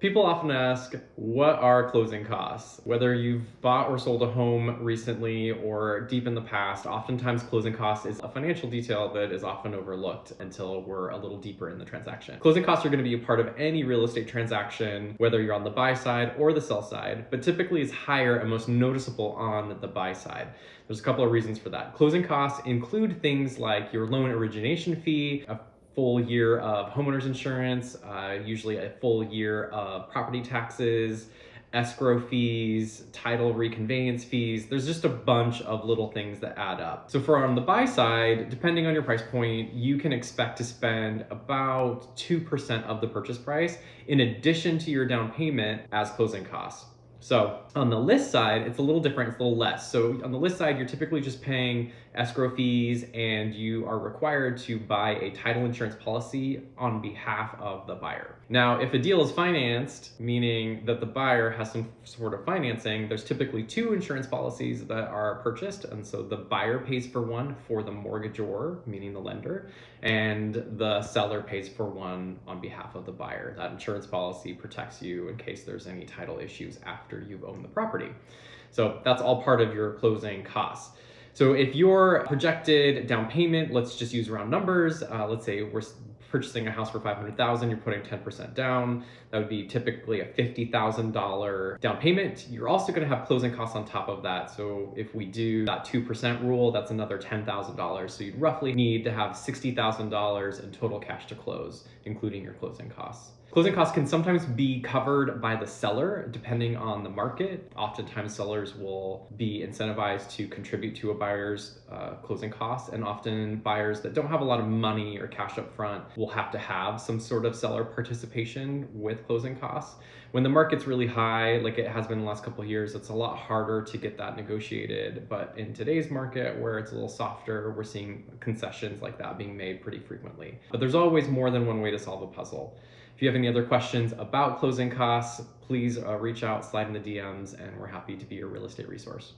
People often ask, what are closing costs? Whether you've bought or sold a home recently or deep in the past, oftentimes closing costs is a financial detail that is often overlooked until we're a little deeper in the transaction. Closing costs are going to be a part of any real estate transaction, whether you're on the buy side or the sell side, but typically is higher and most noticeable on the buy side. There's a couple of reasons for that. Closing costs include things like your loan origination fee, a full year of homeowners insurance, usually a full year of property taxes, escrow fees, title reconveyance fees. There's just a bunch of little things that add up. So for on the buy side, depending on your price point, you can expect to spend about 2% of the purchase price in addition to your down payment as closing costs. So on the list side, it's a little different, it's a little less. So on the list side, you're typically just paying escrow fees and you are required to buy a title insurance policy on behalf of the buyer. Now, if a deal is financed, meaning that the buyer has some sort of financing, there's typically two insurance policies that are purchased. And so the buyer pays for one for the mortgagor, meaning the lender, and the seller pays for one on behalf of the buyer. That insurance policy protects you in case there's any title issues after you've owned the property. So that's all part of your closing costs. So if your projected down payment, let's just use round numbers. Let's say we're purchasing a house for $500,000, you're putting 10% down. That would be typically a $50,000 down payment. You're also going to have closing costs on top of that. So if we do that 2% rule, that's another $10,000. So you'd roughly need to have $60,000 in total cash to close, including your closing costs. Closing costs can sometimes be covered by the seller depending on the market. Oftentimes sellers will be incentivized to contribute to a buyer's closing costs, and often buyers that don't have a lot of money or cash up front will have to have some sort of seller participation with closing costs. When the market's really high, like it has been in the last couple of years, it's a lot harder to get that negotiated. But in today's market, where it's a little softer, we're seeing concessions like that being made pretty frequently. But there's always more than one way to solve a puzzle. If you have any other questions about closing costs, please reach out, slide in the DMs, and we're happy to be your real estate resource.